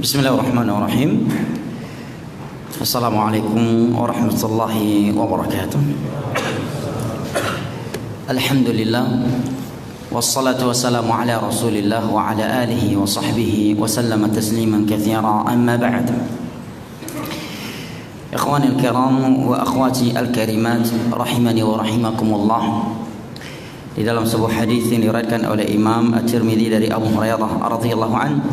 Bismillahirrahmanirrahim. Assalamualaikum warahmatullahi wabarakatuh. Alhamdulillah, wassalatu wassalamu ala rasulillah wa ala alihi wa sahbihi wa sallama tasliman katsira, amma ba'd. Ikhwani al-kiram wa akhwati al-karimat, rahimani wa rahimakumullah. Di dalam sebuah hadis yang diriwayatkan oleh Imam At-Tirmidzi dari Abu Hurairah radhiyallahu anhu,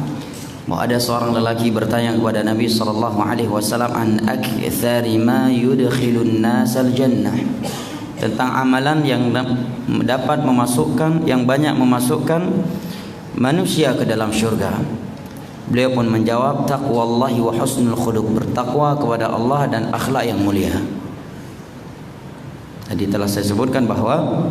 bahwa ada seorang lelaki bertanya kepada Nabi sallallahu alaihi wasallam an aktsari ma yudkhilun nasal jannah, tentang amalan yang dapat memasukkan, yang banyak memasukkan manusia ke dalam syurga. Beliau pun menjawab, taqwallahi wa husnul khuluq, bertakwa kepada Allah dan akhlak yang mulia. Tadi telah saya sebutkan bahwa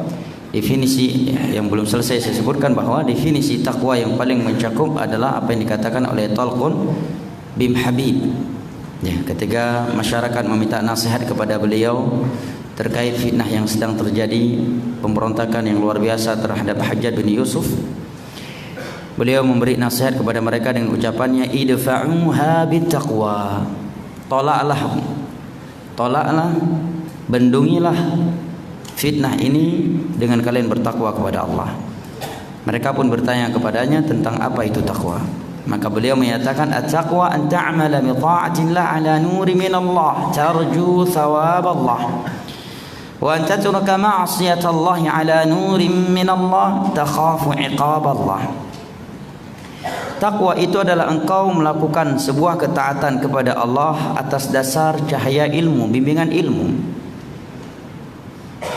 definisi yang belum selesai saya sebutkan, bahwa definisi takwa yang paling mencakup adalah apa yang dikatakan oleh Talqun bin Habib. Ya, ketika masyarakat meminta nasihat kepada beliau terkait fitnah yang sedang terjadi, pemberontakan yang luar biasa terhadap Hajjaj bin Yusuf, beliau memberi nasihat kepada mereka dengan ucapannya, idfa'uha bittaqwa, tolaklah, bendungilah fitnah ini dengan kalian bertakwa kepada Allah. Mereka pun bertanya kepadanya tentang apa itu takwa. Maka beliau menyatakan, at-taqwa an ta'mala bi ta'atillah ala nuri min Allah tarju thawab Allah, wa an tatruka ma'siyatallahi ala nurin min Allah takhafu iqab Allah. Takwa itu adalah engkau melakukan sebuah ketaatan kepada Allah atas dasar cahaya ilmu, bimbingan ilmu,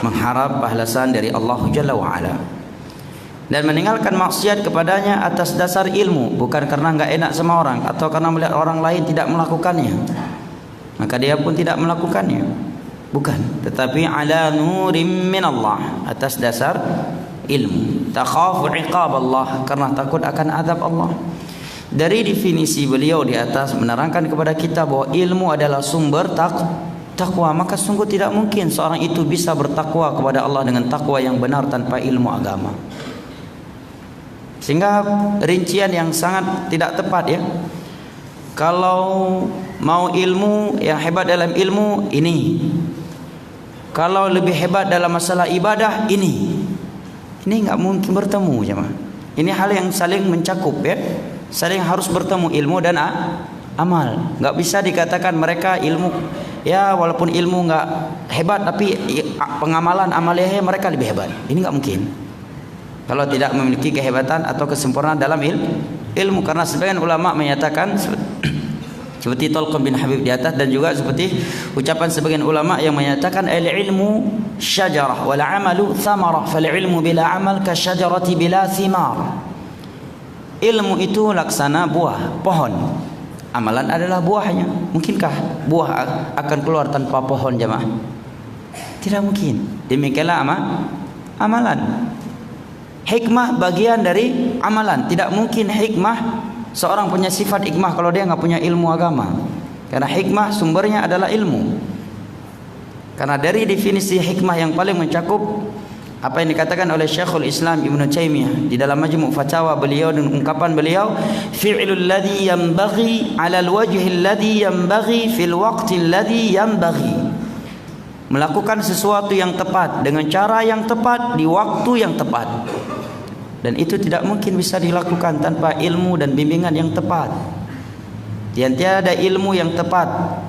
mengharap balasan dari Allah Jalla wa'ala, dan meninggalkan maksiat kepadanya atas dasar ilmu, bukan karena enggak enak sama orang atau karena melihat orang lain tidak melakukannya maka dia pun tidak melakukannya, bukan, tetapi ala nurim min Allah, atas dasar ilmu, takhafu iqab Allah, karena takut akan azab Allah. Dari definisi beliau di atas menerangkan kepada kita bahwa ilmu adalah sumber takwa, maka sungguh tidak mungkin seorang itu bisa bertakwa kepada Allah dengan takwa yang benar tanpa ilmu agama. Sehingga rincian yang sangat tidak tepat, ya. Kalau mau ilmu yang hebat dalam ilmu ini, kalau lebih hebat dalam masalah ibadah ini nggak mungkin bertemu, jemaah. Ini hal yang saling mencakup, ya. Saling harus bertemu, ilmu dan amal. Nggak bisa dikatakan mereka ilmu, ya walaupun ilmu nggak hebat tapi pengamalan amalnya mereka lebih hebat. Ini nggak mungkin kalau tidak memiliki kehebatan atau kesempurnaan dalam ilmu. Karena sebagian ulama menyatakan seperti Talqun bin Habib di atas, dan juga seperti ucapan sebagian ulama yang menyatakan al-ilmu syajarah wal amalu thamarah, fal ilmu bila amal ka syajarati bila thimar. Ilmu itu laksana buah pohon, amalan adalah buahnya. Mungkinkah buah akan keluar tanpa pohon, jemaah? Tidak mungkin. Demikianlah amalan. Hikmah bagian dari amalan. Tidak mungkin hikmah, seorang punya sifat hikmah kalau dia nggak punya ilmu agama. Karena hikmah sumbernya adalah ilmu. Karena dari definisi hikmah yang paling mencakup apa yang dikatakan oleh Syekhul Islam Ibnu Taimiyah di dalam Majmu' Fatawa beliau, dan ungkapan beliau, fi'lul ladzi yanbaghi 'ala al-wajhi alladzi yanbaghi fil waqti alladzi yanbaghi, melakukan sesuatu yang tepat dengan cara yang tepat di waktu yang tepat. Dan itu tidak mungkin bisa dilakukan tanpa ilmu dan bimbingan yang tepat. Tiada ilmu yang tepat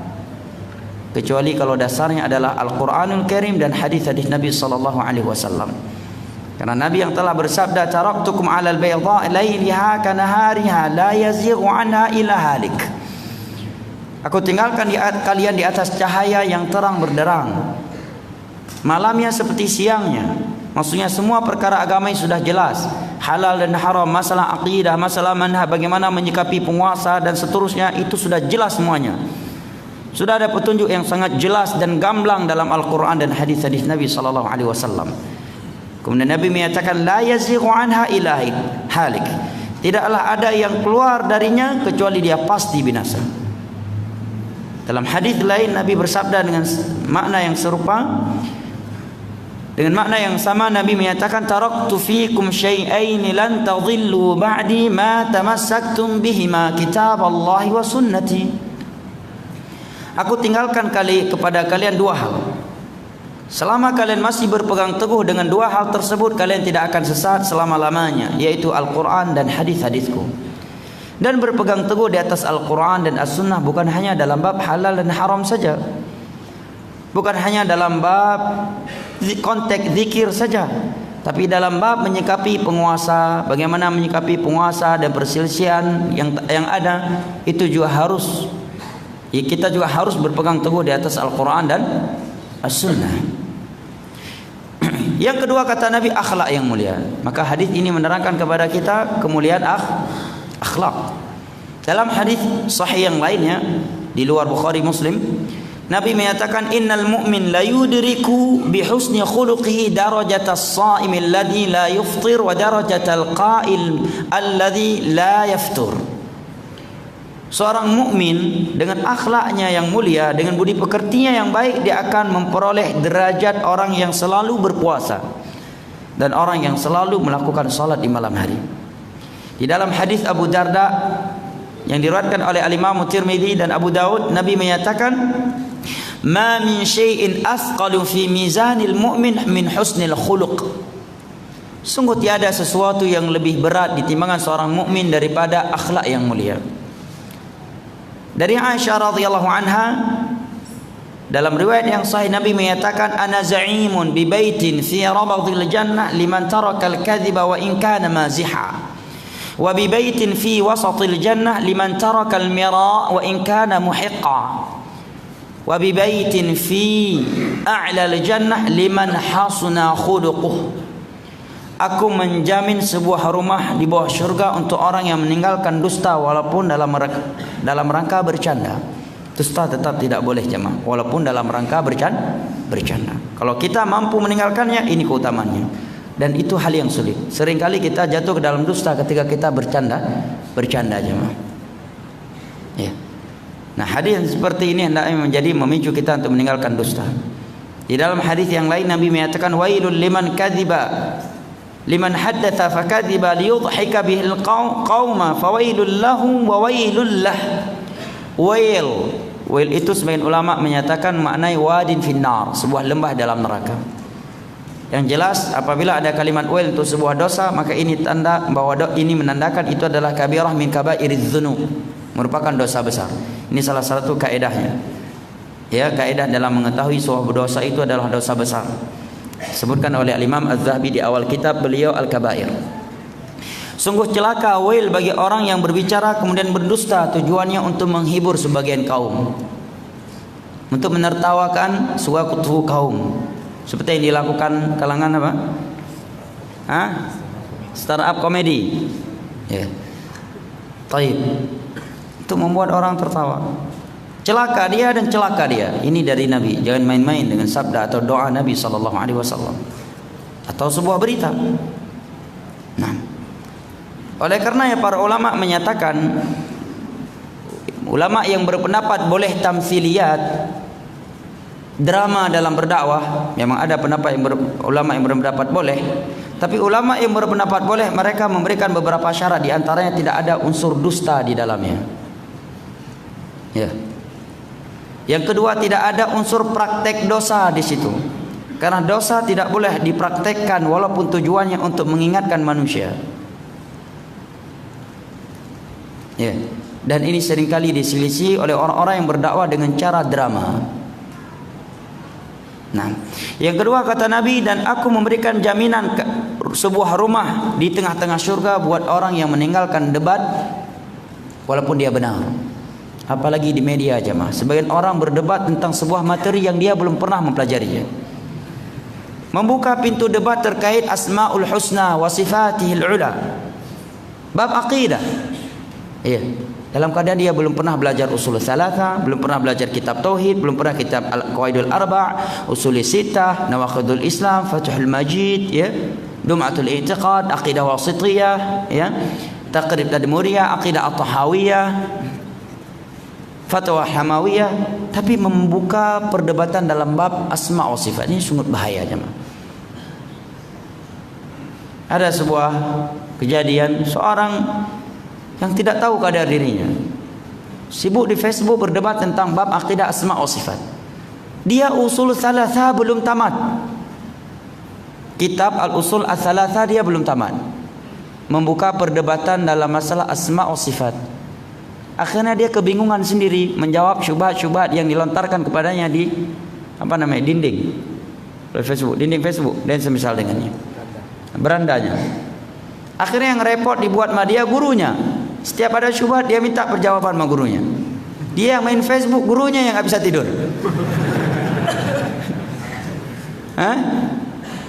kecuali kalau dasarnya adalah Al-Quranul Karim dan hadis-hadis Nabi sallallahu alaihi wasallam. Karena Nabi yang telah bersabda, taraktukum 'alal bayda lailiha kanahariha la yazighu anha illa halik. Aku tinggalkan kalian di atas cahaya yang terang berderang, malamnya seperti siangnya. Maksudnya semua perkara agama yang sudah jelas, halal dan haram, masalah akidah, masalah manhaj, bagaimana menyikapi penguasa dan seterusnya, itu sudah jelas semuanya. Sudah ada petunjuk yang sangat jelas dan gamblang dalam Al-Quran dan hadis-hadis Nabi sallallahu alaihi wasallam. Kemudian Nabi menyatakan, la yazighu anha illa halik, tidaklah ada yang keluar darinya kecuali dia pasti binasa. Dalam hadis lain Nabi bersabda dengan makna yang serupa, Dengan makna yang sama Nabi menyatakan taraktu fikum syai'aini lan tadhillu ba'di ma tamassaktum bihima kitaballahi wa sunnati. Aku tinggalkan kepada kalian dua hal. Selama kalian masih berpegang teguh dengan dua hal tersebut, kalian tidak akan sesat selama-lamanya, yaitu Al-Quran dan hadis-hadisku. Dan berpegang teguh di atas Al-Quran dan As-Sunnah bukan hanya dalam bab halal dan haram saja, bukan hanya dalam bab konteks zikir saja, tapi dalam bab menyikapi penguasa, bagaimana menyikapi penguasa dan perselisihan yang ada, itu juga harus, kita juga harus berpegang teguh di atas Al-Quran dan As-Sunnah. Yang kedua kata Nabi, akhlak yang mulia. Maka hadis ini menerangkan kepada kita kemuliaan akhlak. Dalam hadis sahih yang lainnya di luar Bukhari Muslim, Nabi menyatakan innal mu'min la yudriku bi husni khuluqihi darajatas shaim alladhi la yuftir wa darajatal qa'il alladhi la yaftur. Seorang mukmin dengan akhlaknya yang mulia, dengan budi pekertinya yang baik, dia akan memperoleh derajat orang yang selalu berpuasa dan orang yang selalu melakukan salat di malam hari. Di dalam hadis Abu Darda yang diriwayatkan oleh Al-Imam Tirmidzi dan Abu Daud, Nabi menyatakan, "Ma min syai'in athqalu fi mizanil mu'min min husnil khuluq." Sungguh tiada sesuatu yang lebih berat di timbangan seorang mukmin daripada akhlak yang mulia. Dari Aisyah radhiyallahu anha dalam riwayat yang sahih, Nabi menyatakan, ana za'imun bi baitin fi rabadil jannah liman taraka al-kadhiba wa in kana maziha, wa bi baitin fi wasatil jannah liman taraka al-mira wa in kana muhiqqa, wa bi baitin fi a'la al-jannah liman hasuna khuluquh. Aku menjamin sebuah rumah di bawah syurga untuk orang yang meninggalkan dusta walaupun dalam rangka bercanda. Dusta tetap tidak boleh jemaah, walaupun dalam rangka bercanda. Kalau kita mampu meninggalkannya, ini keutamaannya. Dan itu hal yang sulit. Seringkali kita jatuh ke dalam dusta ketika kita bercanda jemaah. Ya. Nah, hadis seperti ini hendaknya memicu kita untuk meninggalkan dusta. Di dalam hadis yang lain Nabi menyatakan, wailul liman kadziba liman haddatha fakadhiba liyudhhika bihil qauma fawailul lahu wa wailul lah. Wail itu sebagian ulama menyatakan maknai wadin finnar, sebuah lembah dalam neraka. Yang jelas apabila ada kalimat wail untuk sebuah dosa, maka ini tanda bahwa ini menandakan itu adalah kabirah min kabairidz dzunub, merupakan dosa besar. Ini salah satu kaedahnya. Ya, kaedah dalam mengetahui sebuah dosa itu adalah dosa besar. Sebutkan oleh Imam Az-Zahabi di awal kitab beliau Al-Kabair. Sungguh celaka wail bagi orang yang berbicara kemudian berdusta, tujuannya untuk menghibur sebagian kaum, untuk menertawakan suatu kaum, seperti yang dilakukan kalangan apa? Startup komedi. Ya. Taib. Untuk membuat orang tertawa. Celaka dia dan celaka dia. Ini dari Nabi. Jangan main-main dengan sabda atau doa Nabi SAW atau sebuah berita. Nah, oleh karena para ulama menyatakan, ulama yang berpendapat boleh tamtsiliyat, drama dalam berdakwah, memang ada pendapat ulama yang berpendapat boleh. Tapi ulama yang berpendapat boleh, mereka memberikan beberapa syarat, di antaranya tidak ada unsur dusta di dalamnya. Ya. Yang kedua, tidak ada unsur praktek dosa di situ. Karena dosa tidak boleh dipraktekkan walaupun tujuannya untuk mengingatkan manusia. Ya. Dan ini seringkali diselisih oleh orang-orang yang berdakwah dengan cara drama. Nah, yang kedua kata Nabi, dan aku memberikan jaminan sebuah rumah di tengah-tengah surga buat orang yang meninggalkan debat walaupun dia benar. Apalagi di media jemaah, sebagian orang berdebat tentang sebuah materi yang dia belum pernah mempelajarinya. Membuka pintu debat terkait Asmaul Husna wa Sifatihil Ula, bab akidah. Iya, dalam keadaan dia belum pernah belajar usul tsalatsa, belum pernah belajar kitab tauhid, belum pernah kitab Al-Qawaidul Arba', Usul Sittah, Nawaqidul Islam, Fathul Majid, ya, Dum'atul I'tiqad, Aqidah Wasithiyah, ya, Taqrib Tadmuriyah, Aqidah At-Tahawiyah, Fatwa Hamawiyah, tapi membuka perdebatan dalam bab asma wa sifat ini sungguh bahaya jemaah. Ada sebuah kejadian seorang yang tidak tahu kadar dirinya, sibuk di Facebook berdebat tentang bab akidah asma wa sifat. Dia usul tsalatsa belum tamat. Kitab al-usul ats-tsalatsa dia belum tamat. Membuka perdebatan dalam masalah asma wa sifat. Akhirnya dia kebingungan sendiri menjawab syubhat-syubhat yang dilontarkan kepadanya di dinding Facebook, dinding Facebook dan semisal dengannya, berandanya. Akhirnya yang repot dibuat sama dia gurunya. Setiap ada syubhat dia minta perjawaban sama gurunya. Dia yang main Facebook, gurunya yang nggak bisa tidur.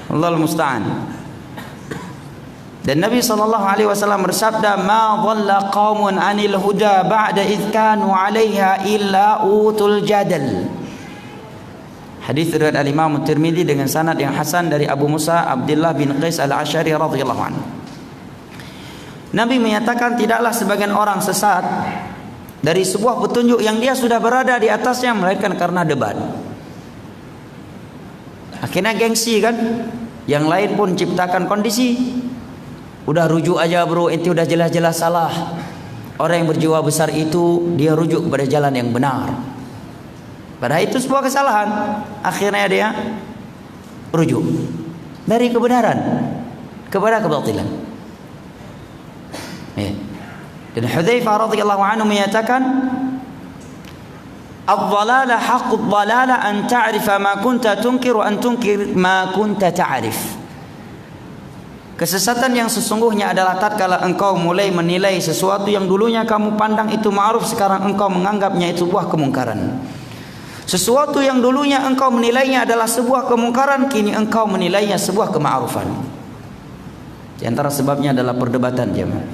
Allahul musta'an. Dan Nabi SAW bersabda, "Ma dhalla qaumun 'anil huda ba'da idh kanu 'alaiha illa utul jadal." Hadis riwayat Al-Imam Tirmidzi dengan sanad yang hasan dari Abu Musa Abdullah bin Qais Al-Asy'ari radhiyallahu anhu. Nabi menyatakan tidaklah sebagian orang sesat dari sebuah petunjuk yang dia sudah berada di atasnya melainkan karena debat. Akhirnya gengsi kan, yang lain pun ciptakan kondisi. Udah rujuk aja bro, itu udah jelas-jelas salah. Orang yang berjiwa besar itu dia rujuk kepada jalan yang benar. Padahal itu sebuah kesalahan. Akhirnya dia rujuk dari kebenaran kepada kebatilan. Dan Hudzaifah radhiyallahu anhu menyatakan, "Adh-dhalala haqqud dhalala an ta'rifa ma kunta tunkiru an tunkir ma kunta ta'rif." Kesesatan yang sesungguhnya adalah tatkala engkau mulai menilai sesuatu yang dulunya kamu pandang itu ma'ruf, sekarang engkau menganggapnya itu sebuah kemungkaran. Sesuatu yang dulunya engkau menilainya adalah sebuah kemungkaran, kini engkau menilainya sebuah kema'rufan. Di antara sebabnya adalah perdebatan jemaah.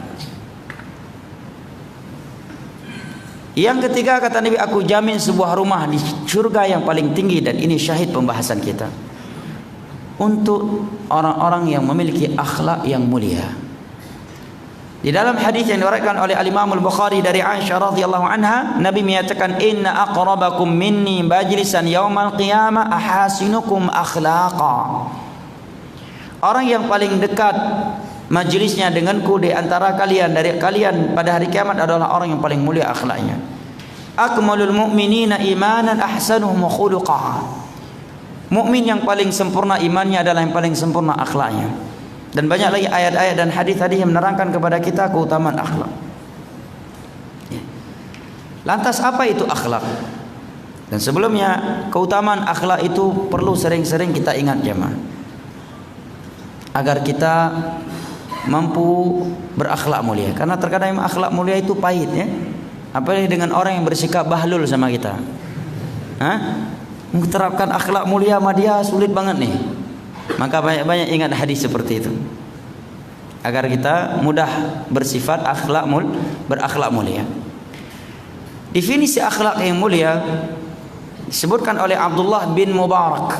Yang ketiga kata Nabi, aku jamin sebuah rumah di surga yang paling tinggi, dan ini syahid pembahasan kita, untuk orang-orang yang memiliki akhlak yang mulia. Di dalam hadis yang diriwayatkan oleh Al-Imam Al-Bukhari dari Aisyah radhiyallahu anha, Nabi menyatakan, "Inna aqrabakum minni majlisan yaumal qiyamah ahasinukum akhlaqa." Orang yang paling dekat majlisnya denganku di antara kalian, dari kalian pada hari kiamat, adalah orang yang paling mulia akhlaknya. Akmalul mu'minina imanan ahsanuhum khuluqa. Mukmin yang paling sempurna imannya adalah yang paling sempurna akhlaknya. Dan banyak lagi ayat-ayat dan hadis-hadis yang menerangkan kepada kita keutamaan akhlak. Lantas apa itu akhlak? Dan sebelumnya, keutamaan akhlak itu perlu sering-sering kita ingat jemaah, agar kita mampu berakhlak mulia. Karena terkadang akhlak mulia itu pahit ya. Apalagi dengan orang yang bersikap bahlul sama kita. Menerapkan akhlak mulia sama dia sulit banget nih. Maka banyak-banyak ingat hadis seperti itu, agar kita mudah bersifat berakhlak mulia. Definisi akhlak yang mulia disebutkan oleh Abdullah bin Mubarak.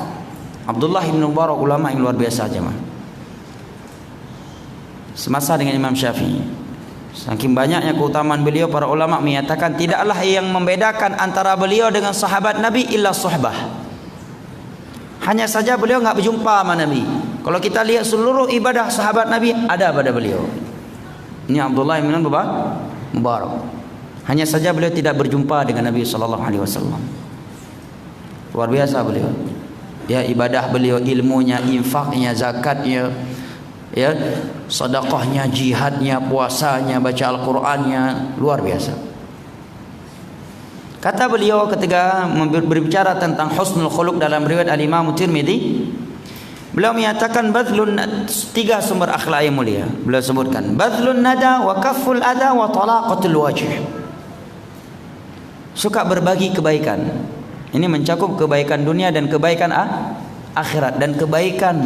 Abdullah bin Mubarak ulama yang luar biasa jemaah. Semasa dengan Imam Syafi'i. Saking banyaknya keutamaan beliau, para ulama menyatakan tidaklah yang membedakan antara beliau dengan sahabat Nabi illa suhbah. Hanya saja beliau enggak berjumpa sama Nabi. Kalau kita lihat seluruh ibadah sahabat Nabi ada pada beliau. Ini Abdullah bin Mubarak. Hanya saja beliau tidak berjumpa dengan Nabi sallallahu alaihi wasallam. Luar biasa beliau. Ya, ibadah beliau, ilmunya, infaknya, zakatnya, ya, sedekahnya, jihadnya, puasanya, baca Al-Qur'annya, luar biasa. Kata beliau ketika berbicara tentang husnul khuluq dalam riwayat Al-Imam Tirmidzi, beliau menyatakan badlun, tiga sumber akhlak yang mulia. Beliau sebutkan badlun nada wa kafful adha wa talaqatul wajh. Suka berbagi kebaikan. Ini mencakup kebaikan dunia dan kebaikan akhirat, dan kebaikan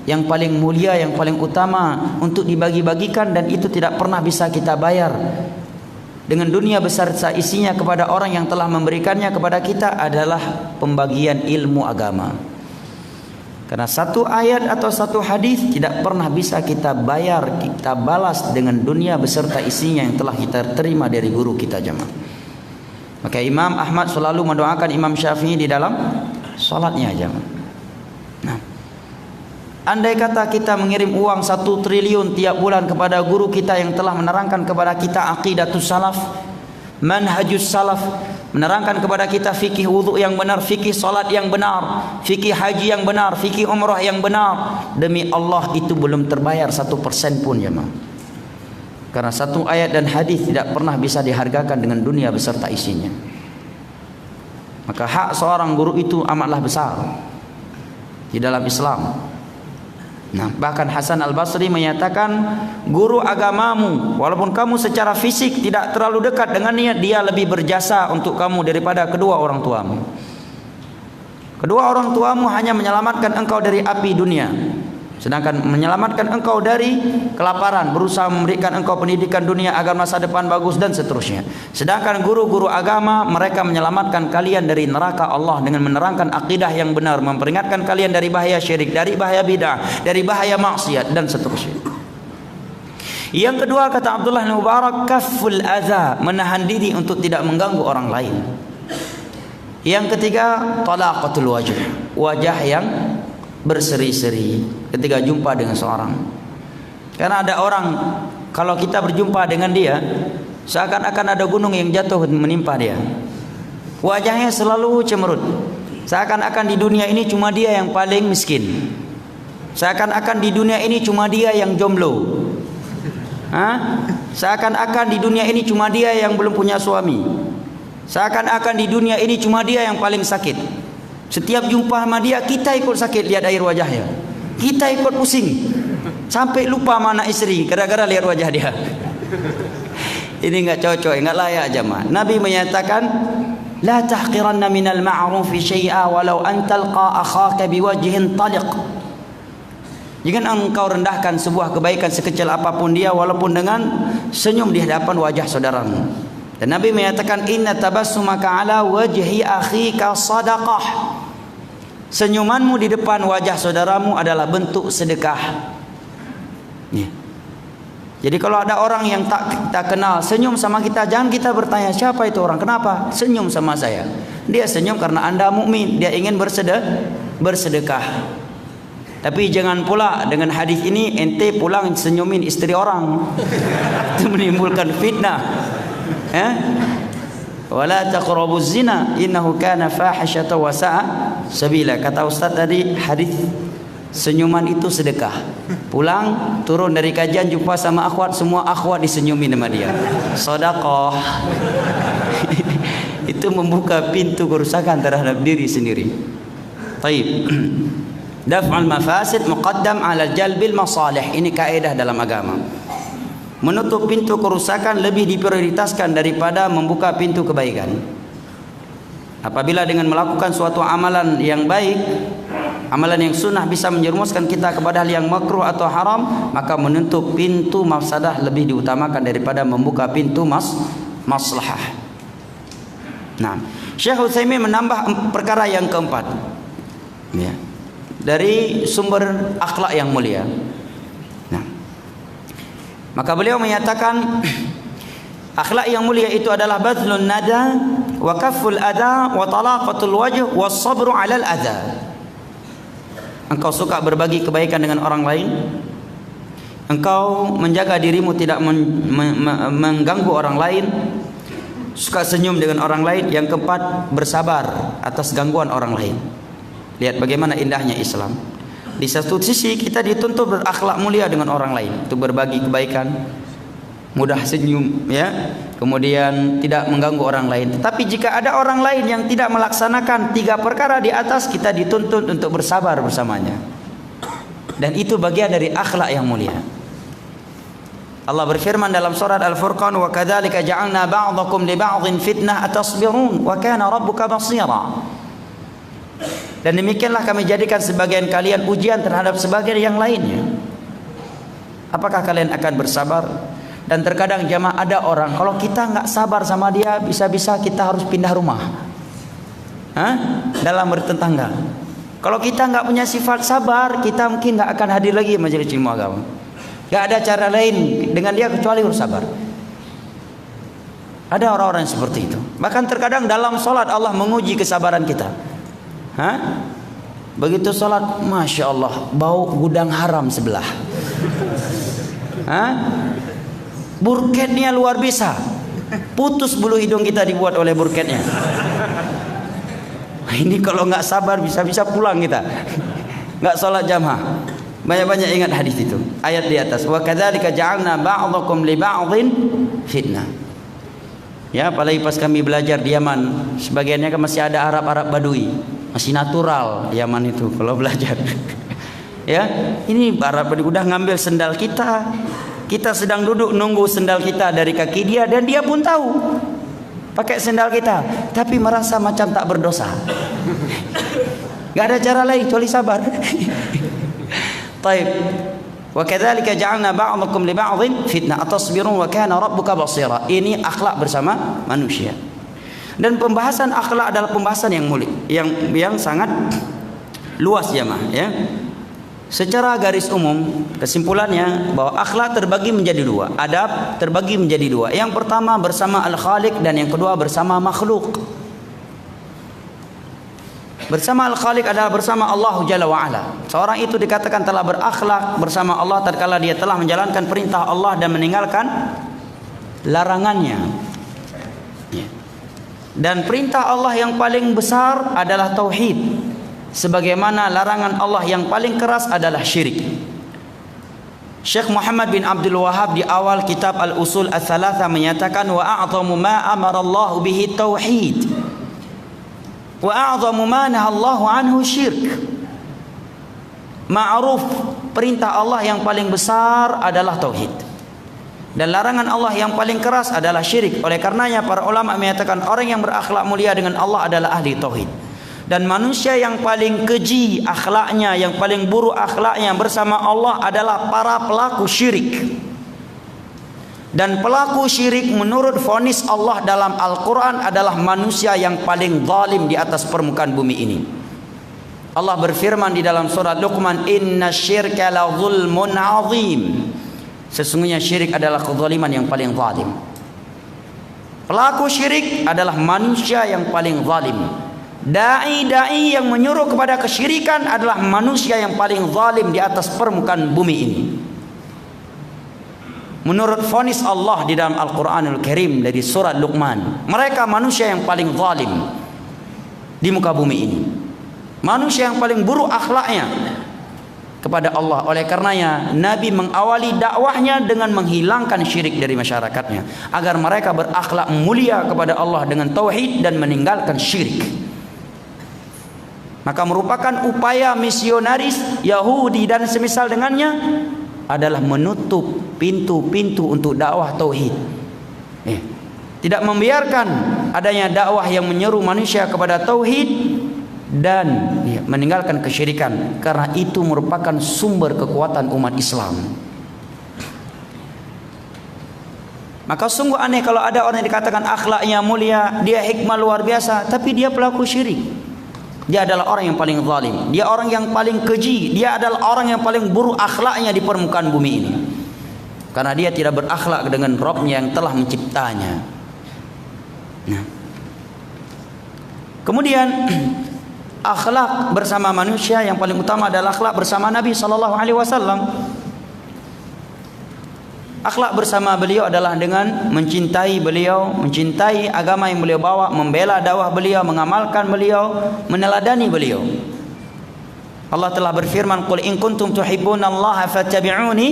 yang paling mulia, yang paling utama untuk dibagi-bagikan, dan itu tidak pernah bisa kita bayar dengan dunia besar isinya kepada orang yang telah memberikannya kepada kita, adalah pembagian ilmu agama. Karena satu ayat atau satu hadis tidak pernah bisa kita bayar, kita balas dengan dunia beserta isinya yang telah kita terima dari guru kita jemaah. Maka Imam Ahmad selalu mendoakan Imam Syafi'i di dalam salatnya jemaah. Nah, Andai kata kita mengirim uang 1 triliun tiap bulan kepada guru kita yang telah menerangkan kepada kita aqidatus salaf, manhajus salaf, menerangkan kepada kita fikih wudu yang benar, fikih salat yang benar, fikih haji yang benar, fikih umrah yang benar, demi Allah itu belum terbayar 1% pun jemaah. Karena satu ayat dan hadis tidak pernah bisa dihargakan dengan dunia beserta isinya. Maka hak seorang guru itu amatlah besar di dalam Islam. Nah, bahkan Hasan Al-Basri menyatakan, guru agamamu walaupun kamu secara fisik tidak terlalu dekat dengannya, dia lebih berjasa untuk kamu daripada kedua orang tuamu. Kedua orang tuamu hanya menyelamatkan engkau dari api dunia, sedangkan menyelamatkan engkau dari kelaparan, berusaha memberikan engkau pendidikan dunia agar masa depan bagus dan seterusnya. Sedangkan guru-guru agama, mereka menyelamatkan kalian dari neraka Allah dengan menerangkan akidah yang benar, memperingatkan kalian dari bahaya syirik, dari bahaya bid'ah, dari bahaya maksiat dan seterusnya. Yang kedua, kata Abdullah bin Mubarak, kafful adza, menahan diri untuk tidak mengganggu orang lain. Yang ketiga, talaqatul wajh, wajah yang berseri-seri ketika jumpa dengan seorang. Karena ada orang, kalau kita berjumpa dengan dia, seakan-akan ada gunung yang jatuh menimpa dia. Wajahnya selalu cemberut, seakan-akan di dunia ini cuma dia yang paling miskin, seakan-akan di dunia ini cuma dia yang jomblo, seakan-akan di dunia ini cuma dia yang belum punya suami, seakan-akan di dunia ini cuma dia yang paling sakit. Setiap jumpa sama dia, kita ikut sakit lihat air wajahnya, kita ikut pusing sampai lupa mana istri gara-gara lihat wajah dia. Ini enggak cocok, enggak layak jemaah. Nabi menyatakan, la tahqiranna minal ma'rufi syai'a walau an talqa akhaka biwajhin taliq. Jangan engkau rendahkan sebuah kebaikan sekecil apapun dia walaupun dengan senyum di hadapan wajah saudaramu. Dan Nabi menyatakan, inna tabassumaka ala wajhi akhika sadaqah. Senyumanmu di depan wajah saudaramu adalah bentuk sedekah. Ya. Jadi kalau ada orang yang tak kita kenal senyum sama kita, jangan kita bertanya siapa itu orang, kenapa senyum sama saya. Dia senyum karena Anda mukmin, dia ingin bersedekah. Tapi jangan pula dengan hadis ini ente pulang senyumin istri orang. Itu menimbulkan fitnah. Wala taqrabuz zina innahu kana fahishatan wa sa'a sabila. Kata Ustaz tadi, hadis senyuman itu sedekah. Pulang turun dari kajian jumpa sama akhwat, semua akhwat disenyumin sama dia. Sedekah. Itu membuka pintu kerusakan terhadap diri sendiri. Baik. Daf'ul mafasid muqaddam 'ala jalbil masalih. Ini kaidah dalam agama. Menutup pintu kerusakan lebih diprioritaskan daripada membuka pintu kebaikan. Apabila dengan melakukan suatu amalan yang baik, amalan yang sunnah bisa menjerumuskan kita kepada hal yang makruh atau haram, maka menutup pintu mafsadah lebih diutamakan daripada membuka pintu maslahah. Nah, Syekh Utsaimin menambah perkara yang keempat, ya, dari sumber akhlak yang mulia. Maka beliau menyatakan akhlak yang mulia itu adalah badlun nada wa kafful adha wa talaqatul wajh was sabru 'alal adha. Engkau suka berbagi kebaikan dengan orang lain, engkau menjaga dirimu tidak mengganggu orang lain, suka senyum dengan orang lain. Yang keempat, bersabar atas gangguan orang lain. Lihat bagaimana indahnya Islam. Di satu sisi kita dituntut berakhlak mulia dengan orang lain, untuk berbagi kebaikan, mudah senyum, ya, kemudian tidak mengganggu orang lain. Tetapi jika ada orang lain yang tidak melaksanakan 3 perkara di atas, kita dituntut untuk bersabar bersamanya. Dan itu bagian dari akhlak yang mulia. Allah berfirman dalam surat Al-Furqan, wa kadzalika ja'alna ba'dakum li ba'dhin fitnah atasbirun wa kana rabbuka basira. Dan demikianlah kami jadikan sebagian kalian ujian terhadap sebagian yang lainnya. Apakah kalian akan bersabar? Dan terkadang jamaah ada orang, kalau kita nggak sabar sama dia, bisa-bisa kita harus pindah rumah. Dalam bertetangga. Kalau kita nggak punya sifat sabar, kita mungkin nggak akan hadir lagi majelis ilmu agama. Nggak ada cara lain dengan dia kecuali bersabar. Ada orang-orang seperti itu. Bahkan terkadang dalam sholat Allah menguji kesabaran kita. Begitu sholat, Masya Allah, bau gudang haram sebelah. Burketnya luar biasa. Putus bulu hidung kita dibuat oleh burketnya. Ini kalau nggak sabar bisa-bisa pulang kita. Nggak sholat jamaah. Banyak-banyak ingat hadis itu. Ayat di atas. Wa kadzalika ja'alna ba'dakum li ba'dhin fitnah. Ya, apalagi pas kami belajar di Yaman, sebagiannya kan masih ada Arab-Arab Badui, masih natural Yaman itu kalau belajar. Ya, ini Arab Badui udah ngambil sendal kita. Kita sedang duduk nunggu sendal kita dari kaki dia dan dia pun tahu pakai sendal kita, tapi merasa macam tak berdosa. Gak ada cara lain kecuali sabar. Taib. Wa kadzalika ja'alna ba'dakum li ba'dhin fitnah atasbirun wa kana rabbuka basira. Ini akhlak bersama manusia. Dan pembahasan akhlak adalah pembahasan yang mulia, yang sangat luas jemaah ya. Secara garis umum kesimpulannya bahwa akhlak terbagi menjadi dua, adab terbagi menjadi dua. Yang pertama bersama Al-Khaliq dan yang kedua bersama makhluk. Bersama Al-Khaliq adalah bersama Allah Jalla wa'ala. Seorang itu dikatakan telah berakhlak bersama Allah tatkala dia telah menjalankan perintah Allah dan meninggalkan larangannya. Dan perintah Allah yang paling besar adalah tauhid, sebagaimana larangan Allah yang paling keras adalah syirik. Syekh Muhammad bin Abdul Wahhab di awal kitab Al-Usul Ats-Tsalatsa menyatakan wa a'zamu ma amara Allah bihi tauhid wa a'zamu ma nahallahu anhu syirk. Ma'ruf, perintah Allah yang paling besar adalah tauhid dan larangan Allah yang paling keras adalah syirik. Oleh karenanya para ulama menyatakan orang yang berakhlak mulia dengan Allah adalah ahli tauhid. Dan manusia yang paling keji akhlaknya, yang paling buruk akhlaknya bersama Allah adalah para pelaku syirik. Dan pelaku syirik menurut vonis Allah dalam Al-Quran adalah manusia yang paling zalim di atas permukaan bumi ini. Allah berfirman di dalam surat Luqman, Inna syirka la zulmun azim. Sesungguhnya syirik adalah kezaliman yang paling zalim. Pelaku syirik adalah manusia yang paling zalim. Dai-dai yang menyuruh kepada kesyirikan adalah manusia yang paling zalim di atas permukaan bumi ini. Menurut vonis Allah di dalam Al-Quranul Karim dari surat Luqman, mereka manusia yang paling zalim di muka bumi ini, manusia yang paling buruk akhlaknya kepada Allah. Oleh karenanya Nabi mengawali dakwahnya dengan menghilangkan syirik dari masyarakatnya, agar mereka berakhlak mulia kepada Allah dengan tauhid dan meninggalkan syirik. Maka merupakan upaya misionaris Yahudi dan semisal dengannya adalah menutup pintu-pintu untuk dakwah tauhid. Tidak membiarkan adanya dakwah yang menyeru manusia kepada tauhid dan meninggalkan kesyirikan, karena itu merupakan sumber kekuatan umat Islam. Maka sungguh aneh kalau ada orang yang dikatakan akhlaknya mulia, dia hikmah luar biasa, tapi dia pelaku syirik. Dia adalah orang yang paling zalim, dia orang yang paling keji, dia adalah orang yang paling buruk akhlaknya di permukaan bumi ini, karena dia tidak berakhlak dengan Rabb-Nya yang telah menciptanya. Nah, kemudian akhlak bersama manusia yang paling utama adalah akhlak bersama Nabi SAW. Akhlak bersama beliau adalah dengan mencintai beliau, mencintai agama yang beliau bawa, membela dakwah beliau, mengamalkan beliau, meneladani beliau. Allah telah berfirman, "Qul in kuntum tuhibbunallaha fattabi'uni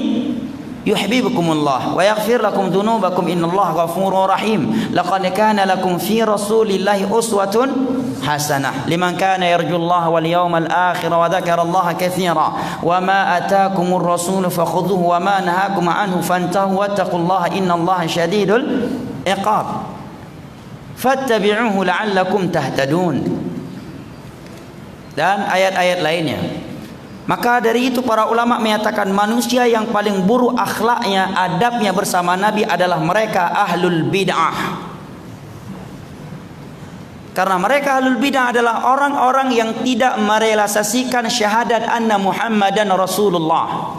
yuhibbukumullah wa yaghfir lakum dzunubakum innallaha ghafurur rahim. Laqad kana lakum fi rasulillahi uswatun hasanah liman kana yarjullaha wal yawmal akhir wa dzakarallaha katsira wa ma ataakumur rasul fakhudhuhu wa ma nahakum anhu fantahu wattaqullaha innallaha syadidul iqab fattabi'uhu la'allakum tahtadun." Dan ayat-ayat lainnya. Maka dari itu para ulama menyatakan manusia yang paling buruk akhlaknya, adabnya bersama Nabi adalah mereka ahlul bid'ah. Karena mereka ahlul bid'ah adalah orang-orang yang tidak merealisasikan syahadat anna Muhammadan Rasulullah.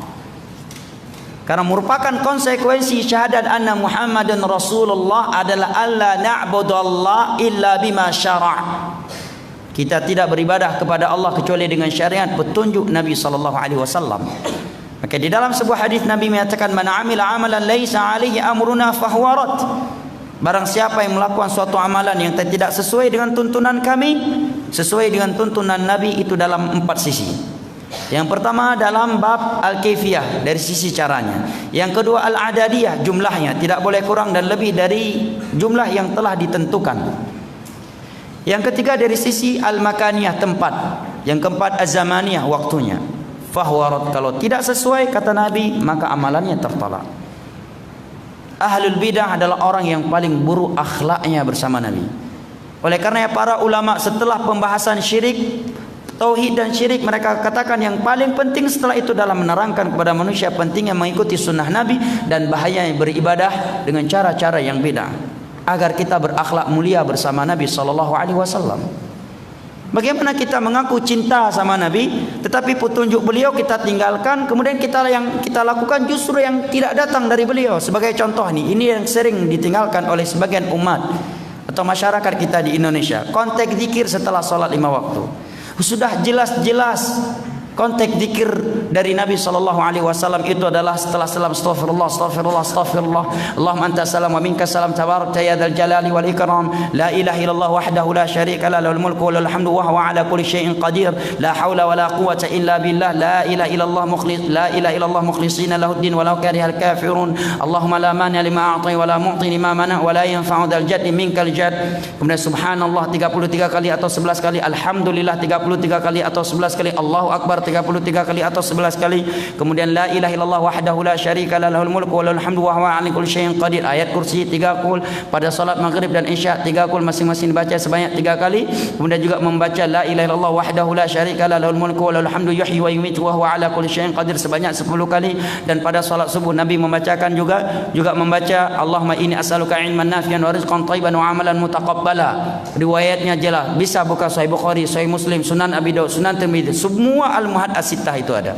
Karena merupakan konsekuensi syahadat anna Muhammadan Rasulullah adalah alla na'budallah illa bima syara'. Kita tidak beribadah kepada Allah kecuali dengan syariat petunjuk Nabi sallallahu alaihi wasallam. Maka di dalam sebuah hadis Nabi menyatakan, "Man 'amila 'amalan laisa 'alaihi amruna fahuwa rad." Barang siapa yang melakukan suatu amalan yang tidak sesuai dengan tuntunan kami, sesuai dengan tuntunan Nabi, itu dalam 4 sisi. Yang pertama dalam bab al-kaifiyah, dari sisi caranya. Yang kedua al-adadiyah, jumlahnya tidak boleh kurang dan lebih dari jumlah yang telah ditentukan. Yang ketiga dari sisi al-makaniyah, tempat. Yang keempat az-zamaniyah, waktunya. Fahuwa rad, kalau tidak sesuai kata Nabi maka amalannya tertolak. Ahlul bidah adalah orang yang paling buruk akhlaknya bersama Nabi. Oleh karena para ulama setelah pembahasan syirik, tauhid dan syirik, mereka katakan yang paling penting setelah itu dalam menerangkan kepada manusia pentingnya mengikuti sunnah Nabi dan bahayanya beribadah dengan cara-cara yang beda, agar kita berakhlak mulia bersama Nabi sallallahu alaihi wasallam. Bagaimana kita mengaku cinta sama Nabi tetapi petunjuk beliau kita tinggalkan, kemudian yang kita lakukan justru yang tidak datang dari beliau. Sebagai contoh nih, ini yang sering ditinggalkan oleh sebagian umat atau masyarakat kita di Indonesia. Konteks zikir setelah salat 5 waktu. Sudah jelas-jelas konteks zikir dari Nabi sallallahu alaihi wasallam itu adalah setelah salam astaghfirullah astaghfirullah astaghfirullah Allahumma anta salam wa minka salam tabarakta ya dzal jalali wal ikram la ilaha illallah wahdahu la syarika lahu lahul mulku wa lahul hamdu wa huwa ala kulli syai'in qadir la haula wa la quwwata illa billah la ilaha illallah mukhlishina lahuddin walau karihal kafirun Allahumma la mani lima a'tai wa la mu'ti lima mana wa la yanfa'u dzal jaddi minkal jadd. Kemudian subhanallah 33 kali atau 11 kali, alhamdulillah 33 kali atau 11 kali, Allahu akbar 33 kali atau 11 kali. Kemudian la ilaha illallah wahdahu la syarika lahu lahul mulku wa lahul hamdu wa huwa 'ala kulli syai'in qadir. Ayat kursi 3 kul. Pada salat maghrib dan isya 3 kul, masing-masing dibaca sebanyak 3 kali. Kemudian juga membaca la ilaha illallah wahdahu la syarika lahu lahul mulku wa lahul hamdu yuhyi wa yumiitu wa huwa 'ala kulli syai'in qadir sebanyak 10 kali. Dan pada salat subuh Nabi membacakan juga membaca Allahumma inni as'aluka 'ilman nafi'an wa rizqan thayyiban wa 'amalan mutaqabbala. Riwayatnya jelas, bisa buka Sahih Bukhari, Sahih Muslim, Sunan Abi Daud, Sunan Tirmidzi, semua al-Muhad as-Sittah itu ada.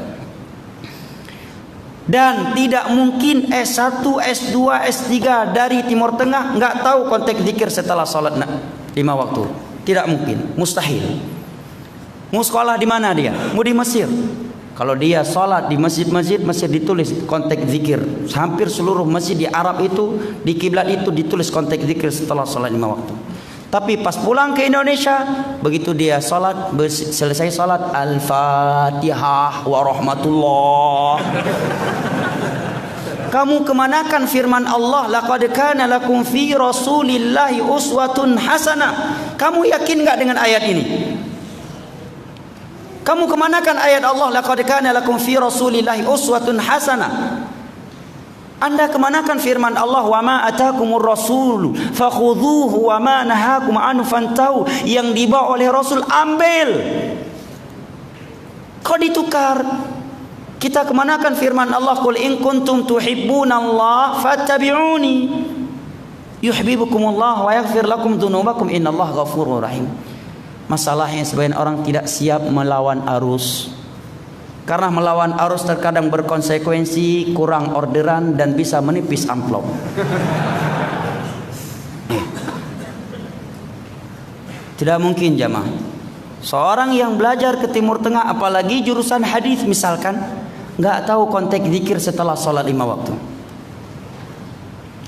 Dan tidak mungkin S1, S2, S3 dari Timur Tengah enggak tahu konteks zikir setelah salat 5 waktu. Tidak mungkin, mustahil. Mau sekolah di mana dia? Mau di Mesir. Kalau dia salat di masjid-masjid, Mesir ditulis konteks zikir. Hampir seluruh masjid di Arab itu, di kiblat itu ditulis konteks zikir setelah salat 5 waktu. Tapi pas pulang ke Indonesia, begitu dia salat, selesai salat, Al-Fatihah wa rahmatullah. Kamu kemanakan firman Allah, laqad kana lakum fi rasulillahi uswatun hasanah? Kamu yakin enggak dengan ayat ini? Kamu kemanakan ayat Allah, laqad kana lakum fi rasulillahi uswatun hasanah? Anda kemanakan firman Allah, wa ma atakumur rasulu fakhudhuhu wa ma nahakum anhu fantahu? Yang dibawa oleh Rasul ambil. Kok ditukar? Kita kemanakan firman Allah, qul in kuntum tuhibbunallaha fattabi'uni yuhibbukumullah wa yaghfir lakum dzunubakum innallaha ghafurur rahim. Masalahnya sebagian orang tidak siap melawan arus. Karena melawan arus terkadang berkonsekuensi kurang orderan dan bisa menipis amplop. Tidak mungkin jamaah. Seorang yang belajar ke Timur Tengah, apalagi jurusan hadis misalkan, nggak tahu konteks zikir setelah sholat 5 waktu.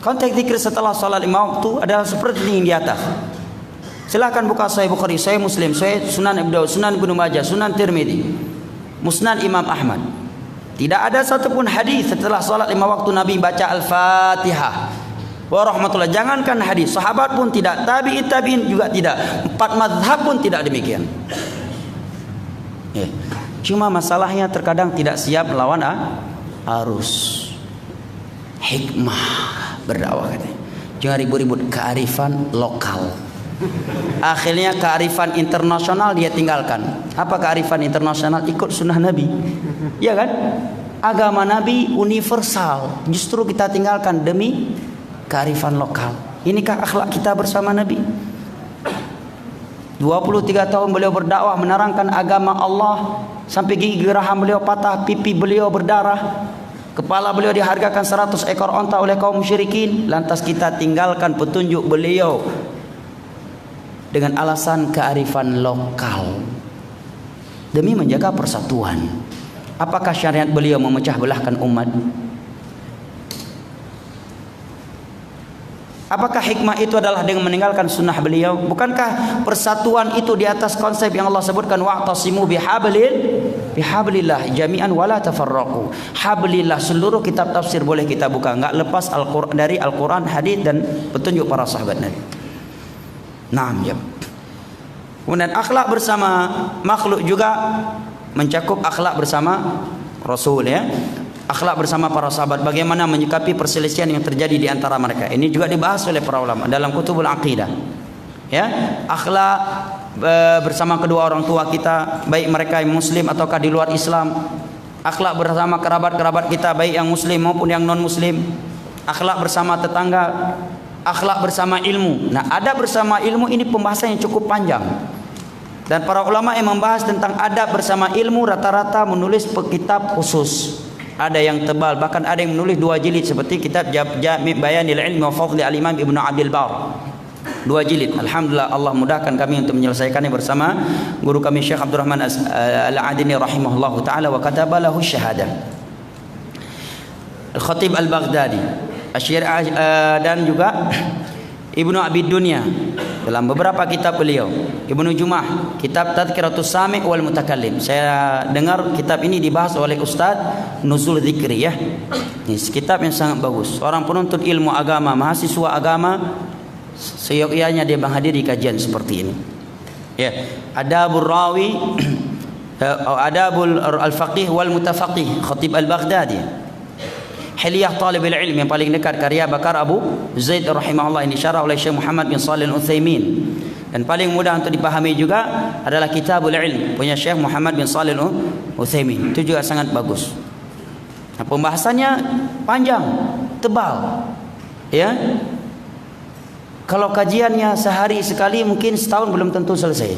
Konteks zikir setelah sholat 5 waktu adalah seperti yang di atas. Silahkan buka Sahih Bukhari, Sahih Muslim, Sahih Sunan Abi Daud, Sunan Ibnu Majah, Sunan Tirmidzi, Musnad Imam Ahmad. Tidak ada satupun hadis setelah salat 5 waktu Nabi baca Al-Fatihah wa rahmatullah. Jangankan hadis, sahabat pun tidak, tabi'in juga tidak, 4 mazhab pun tidak demikian. Cuma masalahnya terkadang tidak siap melawan arus. Hikmah berdakwah katanya. Jangan ribut-ribut, kearifan lokal. Akhirnya kearifan internasional dia tinggalkan. Apa kearifan internasional? Ikut sunnah Nabi. Ya kan? Agama Nabi universal, justru kita tinggalkan demi kearifan lokal. Inikah akhlak kita bersama Nabi? 23 tahun beliau berdakwah menerangkan agama Allah, sampai gigi geraham beliau patah, pipi beliau berdarah, kepala beliau dihargakan 100 ekor onta oleh kaum musyrikin. Lantas kita tinggalkan petunjuk beliau dengan alasan kearifan lokal demi menjaga persatuan. Apakah syariat beliau memecah belahkan umat? Apakah hikmah itu adalah dengan meninggalkan sunnah beliau? Bukankah persatuan itu di atas konsep yang Allah sebutkan, wa'tasimu bihablillah jami'an wala tafarraqu. Hablillah, seluruh kitab tafsir boleh kita buka, enggak lepas dari Al-Qur'an, hadis dan petunjuk para sahabat Nabi. Naam ya. Kemudian akhlak bersama makhluk juga mencakup akhlak bersama Rasul ya. Akhlak bersama para sahabat, bagaimana menyikapi perselisihan yang terjadi di antara mereka. Ini juga dibahas oleh para ulama dalam kutubul aqidah. Ya, akhlak bersama kedua orang tua kita, baik mereka yang muslim ataukah di luar Islam. Akhlak bersama kerabat-kerabat kita, baik yang muslim maupun yang non muslim. Akhlak bersama tetangga, akhlak bersama ilmu. Nah, adab bersama ilmu ini pembahasan yang cukup panjang. Dan para ulama yang membahas tentang adab bersama ilmu rata-rata menulis kitab khusus. Ada yang tebal, bahkan ada yang menulis 2 jilid seperti kitab Jami' Bayanil Ilmi wa Fadli Al-Imam Ibnu Abdul Bar. 2 jilid. Alhamdulillah Allah mudahkan kami untuk menyelesaikannya bersama guru kami Syekh Abdurrahman Al-Adini rahimahullahu taala, wa kataba lahu syahadah. Al-Khatib Al-Baghdadi, dan juga Ibnu Abi Dunya dalam beberapa kitab beliau. Ibnu Jumah, kitab Tadhkiratus Sami' wal Mutakallim. Saya dengar kitab ini dibahas oleh Ustaz Nuzul Dzikri ya. Ini kitab yang sangat bagus. Seorang penuntut ilmu agama, mahasiswa agama, seyogyanya dia menghadiri kajian seperti ini. Ya, Adabur Rawi, Adabul Al-Faqih wal Mutafaqih, Khatib Al-Baghdadi. Hilyah Talibul Ilm yang paling dekat, karya Bakar Abu Zaid rahimahullah, ini syarah oleh Syekh Muhammad bin Shalih Al-Utsaimin. Dan paling mudah untuk dipahami juga adalah Kitabul Ilm punya Syekh Muhammad bin Shalih Al-Utsaimin. Itu juga sangat bagus. Nah, pembahasannya panjang, tebal. Ya. Kalau kajiannya sehari sekali mungkin setahun belum tentu selesai.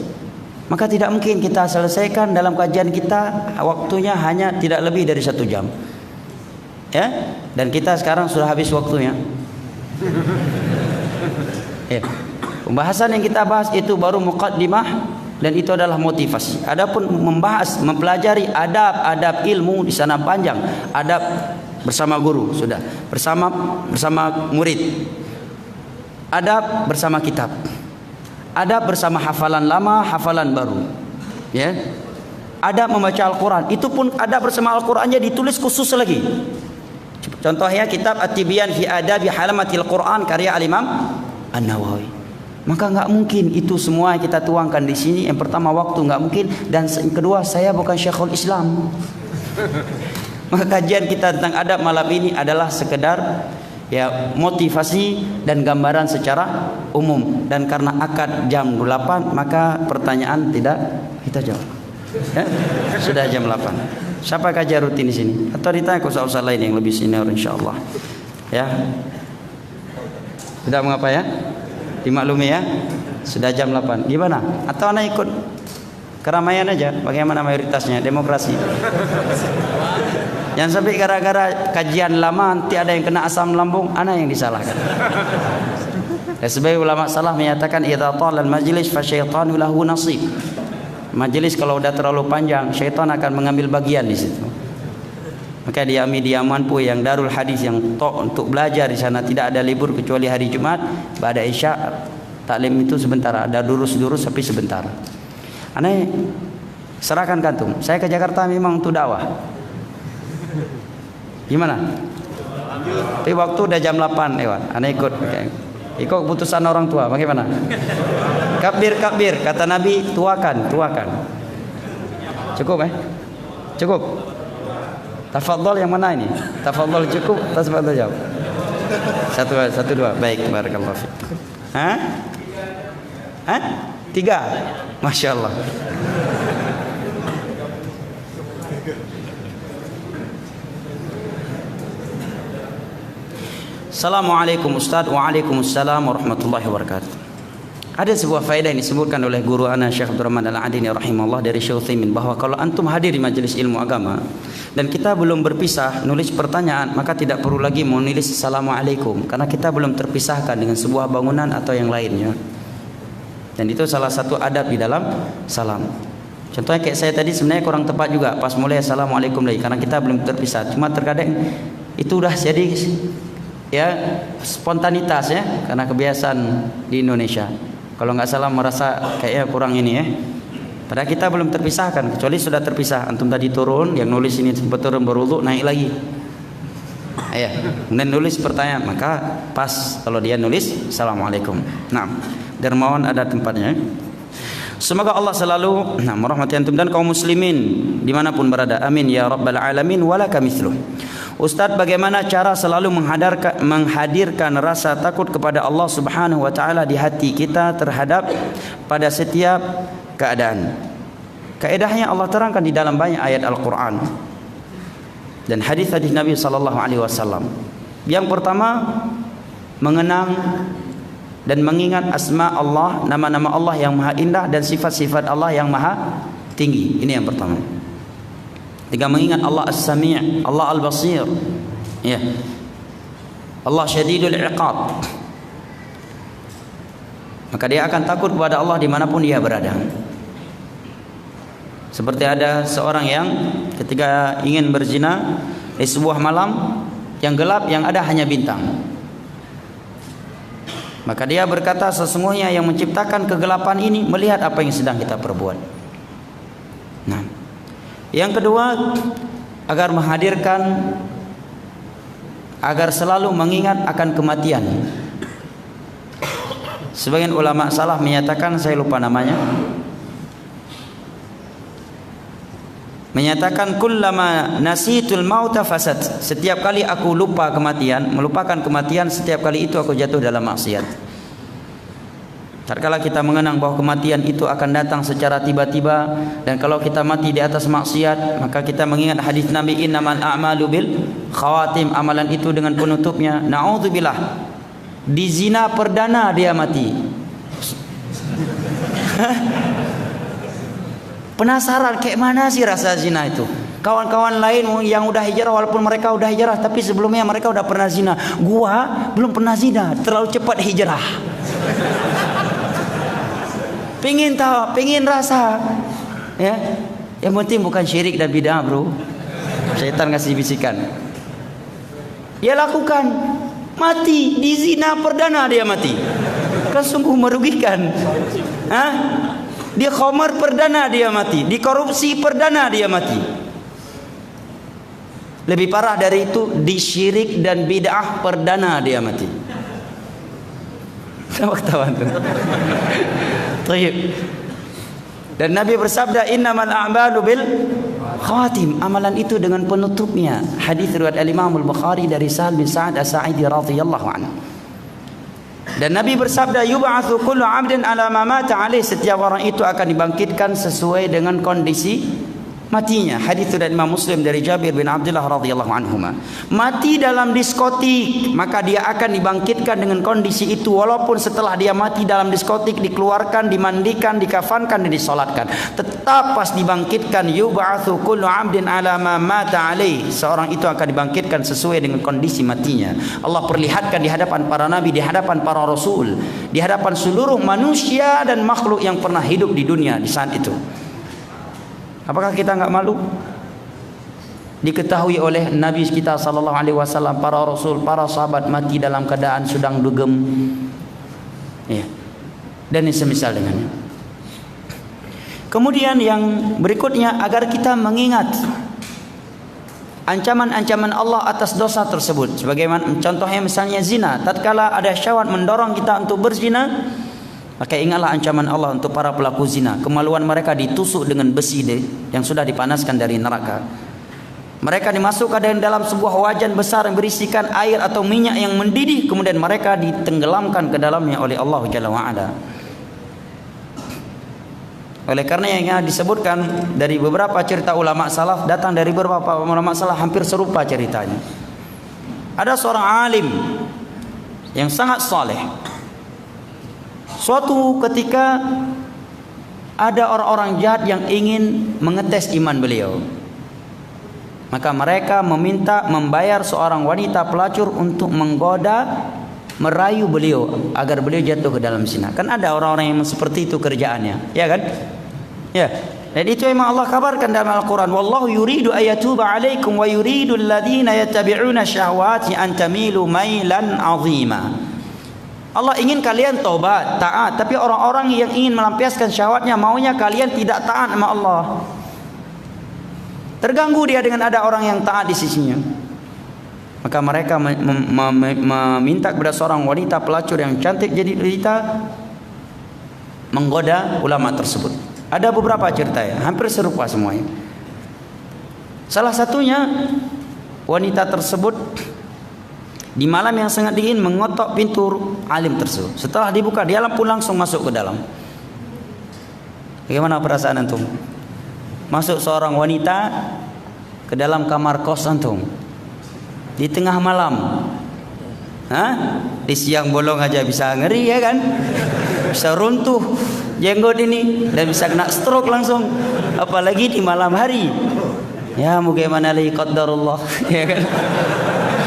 Maka tidak mungkin kita selesaikan dalam kajian kita, waktunya hanya tidak lebih dari 1 jam. Ya, dan kita sekarang sudah habis waktunya. Ya. Pembahasan yang kita bahas itu baru muqaddimah, dan itu adalah motivasi. Adapun membahas, mempelajari adab ilmu di sana panjang. Adab bersama guru sudah, bersama murid. Adab bersama kitab. Adab bersama hafalan lama, hafalan baru. Ya. Adab membaca Al-Qur'an, itu pun adab bersama Al-Qur'annya ditulis khusus lagi. Contohnya kitab At-Tibyan fi Adabi Halamatil Quran karya Al-Imam An-Nawawi. Maka enggak mungkin itu semua kita tuangkan di sini. Yang pertama waktu enggak mungkin, dan yang kedua saya bukan Syekhul Islam. Maka kajian kita tentang adab malam ini adalah sekedar ya motivasi dan gambaran secara umum. Dan karena akad jam 8 maka pertanyaan tidak kita jawab. Ya? Sudah jam 8. Siapa kajian rutin di sini? Atau ditanya ke usaha-usaha lain yang lebih senior insyaallah. Ya. Sudah mengapa ya? Dimaklumi ya? Sudah jam 8. Gimana? Atau anak ikut keramaian aja? Bagaimana mayoritasnya? Demokrasi. Yang sampai gara-gara kajian lama nanti ada yang kena asam lambung, anak yang disalahkan. Dan sebagai ulama salah menyatakan idza tala al-majlis fa syaitanu lahu nasib. Majelis kalau udah terlalu panjang, syaitan akan mengambil bagian di situ. Maka diaman pun yang Darul Hadis yang untuk belajar di sana tidak ada libur kecuali hari Jumat, pada Isya taklim itu sebentar, ada durus tapi sebentar. Aneh serahkan kantung. Saya ke Jakarta memang untuk dakwah. Gimana? Tapi waktu udah jam 8 lewat. Aneh ikut. Ikut keputusan orang tua. Bagaimana? Kabir, kata Nabi, tuakan. Cukup Cukup. Tafadhol yang mana ini? Tafadhol cukup, tafadhol jawab. Satu dua. Baik, barakallahu fiik. Hah? 3. Masya Allah. Assalamualaikum Ustaz. Waalaikumsalam warahmatullahi wabarakatuh. Ada sebuah faedah yang disebutkan oleh guru ana Syekh Abdurrahman Al-Adini rahimahullah dari Syekh Utsaimin, bahwa kalau antum hadir di majelis ilmu agama dan kita belum berpisah nulis pertanyaan, maka tidak perlu lagi menulis assalamualaikum, karena kita belum terpisahkan dengan sebuah bangunan atau yang lainnya. Dan itu salah satu adab di dalam salam. Contohnya kayak saya tadi sebenarnya kurang tepat juga pas mulai assalamualaikum lagi karena kita belum terpisah. Cuma terkadang itu udah jadi ya spontanitas ya karena kebiasaan di Indonesia. Kalau nggak salah merasa kayaknya kurang ini ya. Padahal kita belum terpisahkan kecuali sudah terpisah. Antum tadi turun, yang nulis ini sempat turun berwudu naik lagi. Ya, kemudian nulis pertanyaan maka pas kalau dia nulis assalamualaikum. Nah, dermawan ada tempatnya. Semoga Allah selalu merahmati antum dan kaum muslimin dimanapun berada. Amin ya rabbal alamin walaka mithluh. Ustaz, bagaimana cara selalu menghadirkan rasa takut kepada Allah Subhanahu wa taala di hati kita terhadap pada setiap keadaan? Kaedahnya Allah terangkan di dalam banyak ayat Al-Qur'an dan hadis-hadis Nabi sallallahu alaihi wasallam. Yang pertama, mengenang dan mengingat asma Allah, nama-nama Allah yang maha indah dan sifat-sifat Allah yang maha tinggi. Ini yang pertama. Tiga, mengingat Allah As-Sami', Allah Al-Basir, ya, Allah Syadidul Iqab. Maka dia akan takut kepada Allah dimanapun dia berada. Seperti ada seorang yang ketika ingin berzina di sebuah malam yang gelap, yang ada hanya bintang. Maka dia berkata, sesungguhnya yang menciptakan kegelapan ini melihat apa yang sedang kita perbuat. Nah, yang kedua, agar selalu mengingat akan kematian. Sebagian ulama salaf menyatakan, saya lupa namanya, menyatakan kullama nasitul mauta fasad. Setiap kali aku lupa kematian, melupakan kematian, setiap kali itu aku jatuh dalam maksiat. Tatkala kita mengenang bahwa kematian itu akan datang secara tiba-tiba, dan kalau kita mati di atas maksiat, maka kita mengingat hadis Nabi, innamal a'malu bil khawatim, amalan itu dengan penutupnya. Na'udzubillah, di zina perdana dia mati. Penasaran kayak mana sih rasa zina itu? Kawan-kawan lain yang udah hijrah, walaupun mereka udah hijrah, tapi sebelumnya mereka udah pernah zina. Gua belum pernah zina, terlalu cepat hijrah. Pingin tahu, pingin rasa, ya. Yang penting bukan syirik dan bid'ah, bro. Syaitan ngasih bisikan. Dia lakukan, mati di zina perdana dia mati. Kan sungguh merugikan. Hah? Di khamar perdana dia mati, di korupsi perdana dia mati. Lebih parah dari itu, di syirik dan bid'ah perdana dia mati. Sama ketahuan tuh. Tayyib. Dan Nabi bersabda, innamal a'malu bil khawatim, amalan itu dengan penutupnya. Hadis riwayat Al-Imam Al-Bukhari dari Sahal bin Sa'ad As-Sa'idi radhiyallahu anhu. Dan Nabi bersabda, yub'atsu kullu 'abdin 'ala ma mata 'alaihi, setiap orang itu akan dibangkitkan sesuai dengan kondisi matinya. Hadis dari Imam Muslim dari Jabir bin Abdullah radhiyallahu anhuma. Mati dalam diskotik, maka dia akan dibangkitkan dengan kondisi itu, walaupun setelah dia mati dalam diskotik dikeluarkan, dimandikan, dikafankan dan disolatkan, tetap pas dibangkitkan, yub'atsu kullu 'abdin 'ala ma mata 'alaihi, seorang itu akan dibangkitkan sesuai dengan kondisi matinya. Allah perlihatkan di hadapan para nabi, di hadapan para rasul, di hadapan seluruh manusia dan makhluk yang pernah hidup di dunia di saat itu. Apakah kita enggak malu? Diketahui oleh Nabi kita sallallahu alaihi wasallam, para rasul, para sahabat mati dalam keadaan sedang dugem. Ya. Dan semisal dengannya. Kemudian yang berikutnya, agar kita mengingat ancaman-ancaman Allah atas dosa tersebut. Sebagaimana contohnya misalnya zina. Tatkala ada syahwat mendorong kita untuk berzina, maka ingatlah ancaman Allah untuk para pelaku zina. Kemaluan mereka ditusuk dengan besi yang sudah dipanaskan dari neraka. Mereka dimasukkan dalam sebuah wajan besar yang berisikan air atau minyak yang mendidih, kemudian mereka ditenggelamkan ke dalamnya oleh Allah Jalla wa'ala. Oleh karena yang disebutkan dari beberapa cerita ulama salaf, datang dari beberapa ulama salaf hampir serupa ceritanya. Ada seorang alim yang sangat saleh. Suatu ketika ada orang-orang jahat yang ingin mengetes iman beliau. Maka mereka meminta membayar seorang wanita pelacur untuk menggoda merayu beliau agar beliau jatuh ke dalam zina. Kan ada orang-orang yang seperti itu kerjaannya, ya kan? Ya. Dan itu memang Allah kabarkan dalam Al-Quran. Wallahu yuridu ayatuba alaikum wa yuridu alladhina yattabi'una syahwati an tamilu mailan azima. Allah ingin kalian taubat, taat, tapi orang-orang yang ingin melampiaskan syahwatnya maunya kalian tidak taat sama Allah. Terganggu dia dengan ada orang yang taat di sisinya. Maka mereka meminta kepada seorang wanita pelacur yang cantik jadi wanita menggoda ulama tersebut. Ada beberapa cerita ya, hampir serupa semuanya. Salah satunya wanita tersebut di malam yang sangat dingin mengotok pintu alim tersebut. Setelah dibuka, dia pun langsung masuk ke dalam. Bagaimana perasaan antum? Masuk seorang wanita ke dalam kamar kos antum di tengah malam. Hah? Di siang bolong aja bisa ngeri ya kan? Bisa runtuh jenggot ini dan bisa kena stroke langsung, apalagi di malam hari. Ya bagaimana li qadarullah ya kan.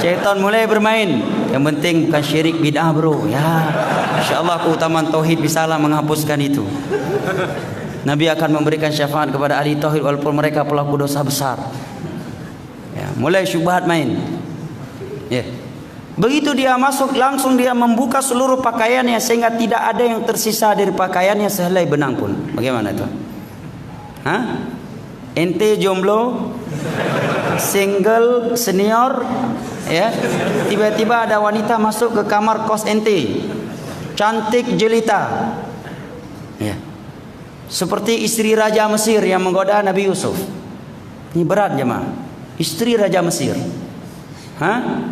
Syaitan mulai bermain. Yang penting bukan syirik bid'ah bro. Ya insyaallah keutamaan tauhid bisalah menghapuskan itu. Nabi akan memberikan syafaat kepada ahli tauhid walaupun mereka pelaku dosa besar. Ya, mulai syubhat main. Ya. Begitu dia masuk, langsung dia membuka seluruh pakaiannya sehingga tidak ada yang tersisa dari pakaiannya sehelai benang pun. Bagaimana itu? Hah? Ente jomblo, single, senior, ya. Tiba-tiba ada wanita masuk ke kamar kos ente, cantik jelita, ya. Seperti istri Raja Mesir yang menggoda Nabi Yusuf. Ini berat jemaah. Istri Raja Mesir. Hah?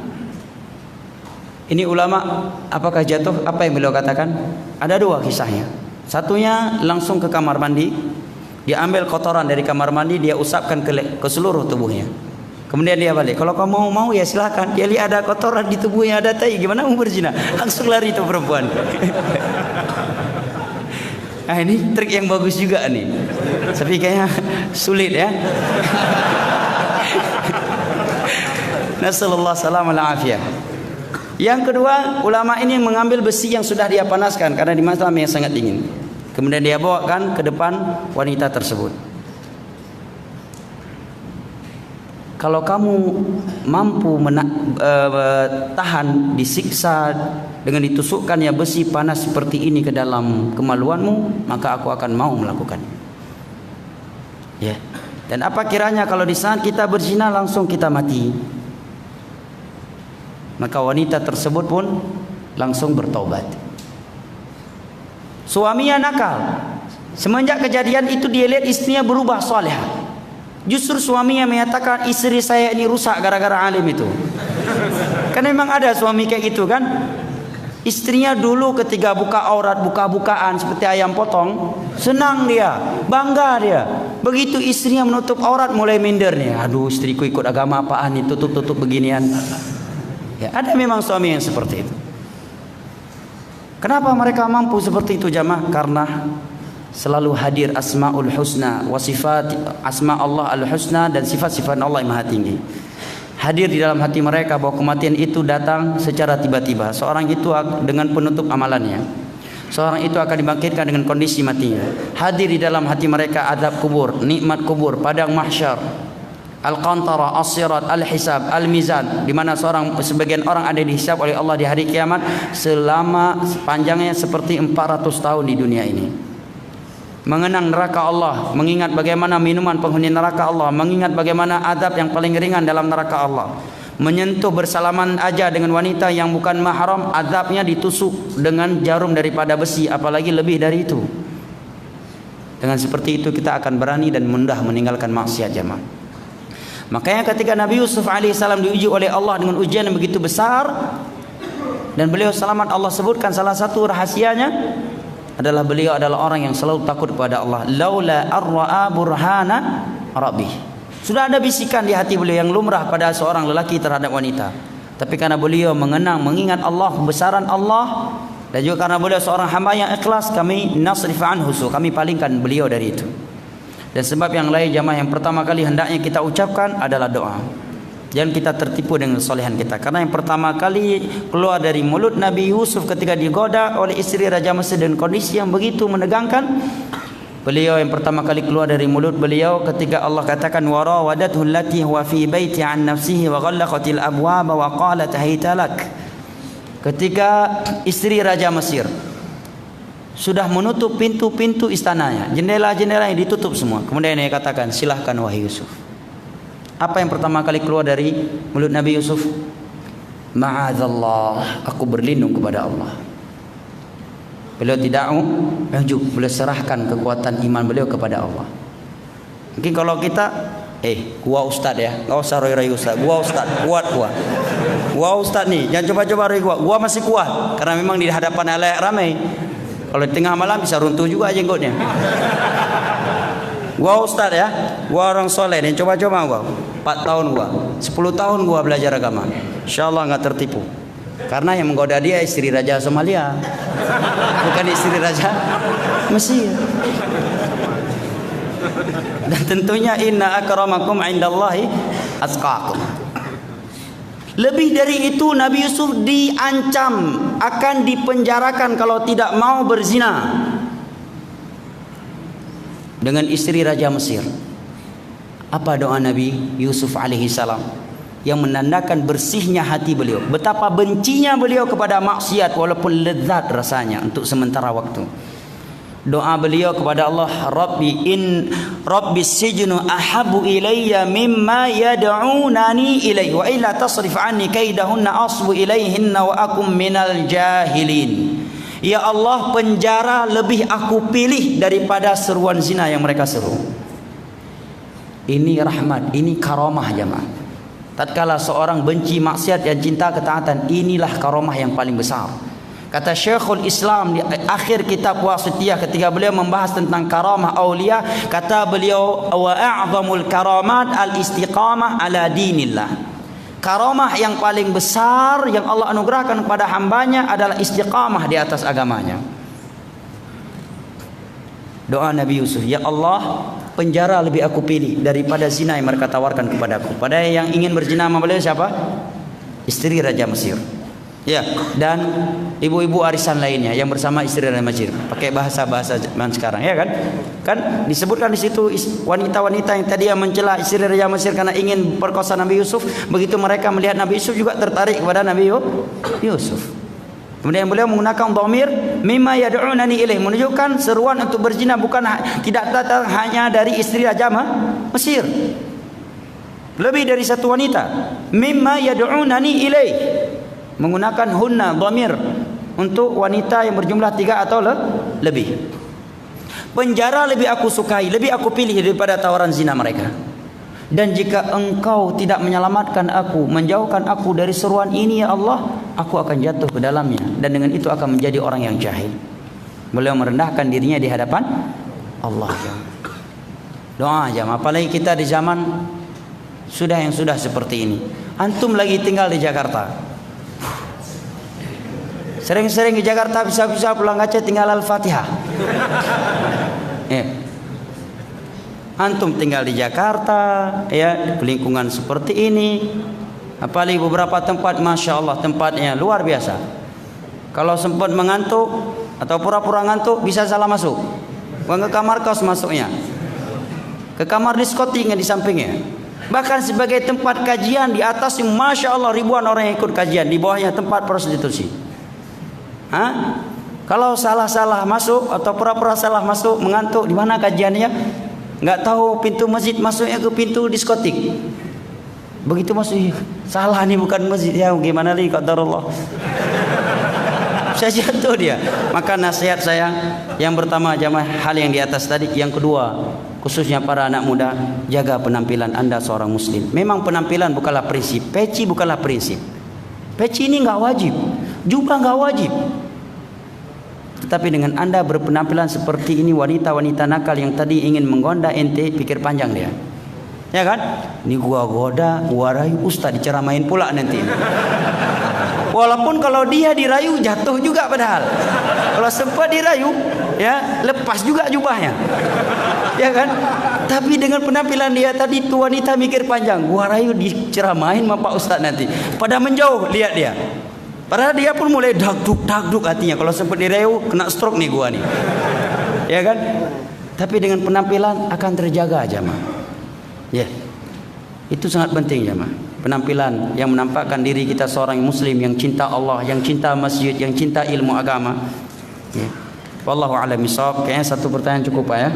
Ini ulama apakah jatuh? Apa yang beliau katakan? Ada dua kisahnya. Satunya langsung ke kamar mandi, dia ambil kotoran dari kamar mandi, dia usapkan ke seluruh tubuhnya. Kemudian dia balik. Kalau kamu mau ya silakan. Dia lihat ada kotoran di tubuhnya, ada tai, gimana mau berzina? Langsung lari itu perempuan. Nah ini trik yang bagus juga nih. Tapi kayaknya sulit ya. Nasallallahu salam al afiyah. Yang kedua, ulama ini mengambil besi yang sudah dia panaskan karena di malam yang sangat dingin. Kemudian dia bawakan ke depan wanita tersebut. Kalau kamu mampu tahan disiksa dengan ditusukkannya besi panas seperti ini ke dalam kemaluanmu, maka aku akan mau melakukannya. Ya. Dan apa kiranya kalau di saat kita berzina langsung kita mati? Maka wanita tersebut pun langsung bertaubat. Suaminya nakal. Semenjak kejadian itu dia lihat istrinya berubah salihah. Justru suaminya menyatakan istri saya ini rusak gara-gara alim itu. Kan memang ada suami kayak gitu kan. Istrinya dulu ketika buka aurat, buka-bukaan seperti ayam potong, senang dia, bangga dia. Begitu istrinya menutup aurat mulai minder nih. Aduh istriku ikut agama apaan nih, tutup-tutup beginian. Ya, ada memang suami yang seperti itu. Kenapa mereka mampu seperti itu jamaah? Karena selalu hadir asmaul husna wa sifat asma Allah al husna dan sifat-sifat Allah yang maha tinggi. Hadir di dalam hati mereka bahwa kematian itu datang secara tiba-tiba. Seorang itu dengan penutup amalannya. Seorang itu akan dibangkitkan dengan kondisi matinya. Hadir di dalam hati mereka adab kubur, nikmat kubur, padang mahsyar, Al-Qantara, As-Sirat, Al-Hisab, Al-Mizan, di mana sebagian orang ada dihisab oleh Allah di hari kiamat selama panjangnya seperti 400 tahun di dunia ini. Mengenang neraka Allah, mengingat bagaimana minuman penghuni neraka Allah, mengingat bagaimana adab yang paling ringan dalam neraka Allah. Menyentuh bersalaman aja dengan wanita yang bukan mahram, adabnya ditusuk dengan jarum daripada besi, apalagi lebih dari itu. Dengan seperti itu kita akan berani dan mudah meninggalkan maksiat jamaah. Makanya ketika Nabi Yusuf alaihissalam diuji oleh Allah dengan ujian yang begitu besar dan beliau selamat, Allah sebutkan salah satu rahasianya adalah beliau adalah orang yang selalu takut kepada Allah. Laula arra'a burhana rabbih. Sudah ada bisikan di hati beliau yang lumrah pada seorang lelaki terhadap wanita. Tapi karena beliau mengingat Allah, kebesaran Allah, dan juga karena beliau seorang hamba yang ikhlas, kami nasrif anhu, kami palingkan beliau dari itu. Dan sebab yang lain jamaah, yang pertama kali hendaknya kita ucapkan adalah doa. Jangan kita tertipu dengan solehan kita. Karena yang pertama kali keluar dari mulut Nabi Yusuf ketika digoda oleh istri Raja Mesir dengan kondisi yang begitu menegangkan, beliau yang pertama kali keluar dari mulut beliau ketika Allah katakan warawadathu allati huwa fi baiti an nafsihi wa ghallaqatil abwaba wa qalat hayta lak. Ketika istri Raja Mesir sudah menutup pintu-pintu istananya, jendela-jendela yang ditutup semua, kemudian dia katakan, silahkan wahai Yusuf. Apa yang pertama kali keluar dari mulut Nabi Yusuf? Ma'adzallah, aku berlindung kepada Allah. Beliau tidak ujuk, beliau serahkan kekuatan iman beliau kepada Allah. Mungkin kalau kita, gua ustaz ya, enggak usah roy-roy ustaz. Gua ustaz, kuat gua. Gua ustaz nih, jangan coba-coba roy gua. Gua masih kuat karena memang di hadapan halayak ramai. Kalau di tengah malam bisa runtuh juga jenggotnya. Gua ustaz ya, gua orang soleh dan coba-coba gua 4 tahun gua 10 tahun gua belajar agama, insyaallah nggak tertipu. Karena yang menggoda dia istri Raja Somalia, bukan istri Raja Mesir. Dan tentunya inna akramakum indallahi atqakum. Lebih dari itu, Nabi Yusuf diancam akan dipenjarakan kalau tidak mau berzina dengan istri Raja Mesir. Apa doa Nabi Yusuf alaihi salam yang menandakan bersihnya hati beliau, betapa bencinya beliau kepada maksiat walaupun lezat rasanya untuk sementara waktu. Doa beliau kepada Allah, Rabbis sijnu ahabu ilayya mimma yad'unani ilayhi wa illa tasrif anni kaidahunna asbu ilayhinna wa akum minal jahilin. Ya Allah, penjara lebih aku pilih daripada seruan zina yang mereka seru. Ini rahmat, ini karamah jemaah. Tatkala seorang benci maksiat dan cinta ketaatan, inilah karamah yang paling besar. Kata Syekhul Islam di akhir kitab Wasithiyah ketika beliau membahas tentang karamah aulia, kata beliau wa a'zamul karamat al-istiqamah ala dinillah. Karamah yang paling besar yang Allah anugerahkan kepada hambanya adalah istiqamah di atas agamanya. Doa Nabi Yusuf, ya Allah, penjara lebih aku pilih daripada zina yang mereka tawarkan kepadaku. Padahal yang ingin berzina sama beliau siapa? Istri Raja Mesir. Ya, dan ibu-ibu arisan lainnya yang bersama istri Raja Mesir. Pakai bahasa-bahasa zaman sekarang, ya kan? Kan disebutkan di situ wanita-wanita yang tadi yang mencela istri Raja Mesir karena ingin perkosa Nabi Yusuf. Begitu mereka melihat Nabi Yusuf juga tertarik kepada Nabi Yusuf. Kemudian beliau menggunakan dhamir mimma yad'unani ilaih, menunjukkan seruan untuk berzina tidak datang hanya dari istri Raja Mesir. Lebih dari satu wanita. Mimma yad'unani ilaih, menggunakan hunna dhamir untuk wanita yang berjumlah 3 atau lebih. Penjara lebih aku sukai, lebih aku pilih daripada tawaran zina mereka. Dan jika engkau tidak menyelamatkan aku, menjauhkan aku dari seruan ini ya Allah, aku akan jatuh ke dalamnya dan dengan itu akan menjadi orang yang jahil. Beliau merendahkan dirinya di hadapan Allah. Doa jam, apalagi kita di zaman yang sudah seperti ini. Antum lagi tinggal di Jakarta, sering-sering di Jakarta, bisa-bisa pulang Aceh tinggal Al-Fatihah. Antum tinggal di Jakarta, ya, lingkungan seperti ini. Apalagi beberapa tempat, masya Allah, tempatnya luar biasa. Kalau sempat mengantuk atau pura-pura ngantuk, bisa salah masuk. Bukan ke kamar kos masuknya, ke kamar diskotiknya di sampingnya. Bahkan sebagai tempat kajian di atas, masya Allah, ribuan orang yang ikut kajian. Di bawahnya tempat prostitusi. Kalau salah-salah masuk atau pura-pura salah masuk, mengantuk, di mana kajiannya? Nggak tahu pintu masjid, masuknya ke pintu diskotik. Begitu masuk, salah nih, bukan masjid ya, gimana nih qadarullah. Saya jatuh dia. Maka nasihat saya yang pertama jamaah, hal yang di atas tadi. Yang kedua, khususnya para anak muda, jaga penampilan Anda seorang muslim. Memang penampilan bukanlah prinsip, peci bukanlah prinsip. Peci ini nggak wajib, jubah nggak wajib. Tetapi dengan Anda berpenampilan seperti ini, wanita-wanita nakal yang tadi ingin menggoda ente, pikir panjang dia. Ya kan? Ini gua goda, gua rayu, ustaz diceramain pula nanti. Walaupun kalau dia dirayu jatuh juga padahal. Kalau sempat dirayu, ya lepas juga jubahnya. Ya kan? Tapi dengan penampilan dia tadi, tu wanita mikir panjang, gua rayu diceramahin sama Pak Ustaz nanti. Pada menjauh lihat dia. Padahal dia pun mulai dagduk hatinya. Kalau sempat dirayu kena stroke nih gua nih. Ya kan? Tapi dengan penampilan akan terjaga jamaah. Ya. Itu sangat penting jamaah. Penampilan yang menampakkan diri kita seorang muslim yang cinta Allah, yang cinta masjid, yang cinta ilmu agama. Ya. Wallahu a'lam bishawab. Kayaknya satu pertanyaan cukup Pak ya.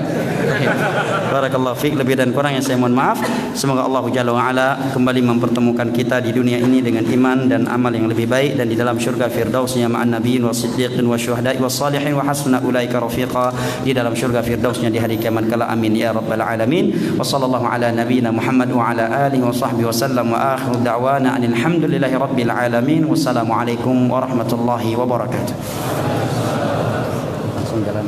Barakallahu fiik. Lebih dan kurang yang saya mohon maaf. Semoga Allah Jalla wa ala kembali mempertemukan kita di dunia ini dengan iman dan amal yang lebih baik, dan di dalam syurga firdausnya ma'an nabiyyin wa siddiqin wa syuhada'i wa salihin wa hasuna ulaika rafiqa, di dalam syurga firdausnya di hari kiamat kala. Amin ya rabbal alamin. Wa sallallahu ala nabiyyina Muhammad wa ala alihi wa sahbihi wa sallam, wa akhiru da'wana anil hamdulillahi rabbil alamin. Wassalamualaikum warahmatullahi wabarakatuh. Jalan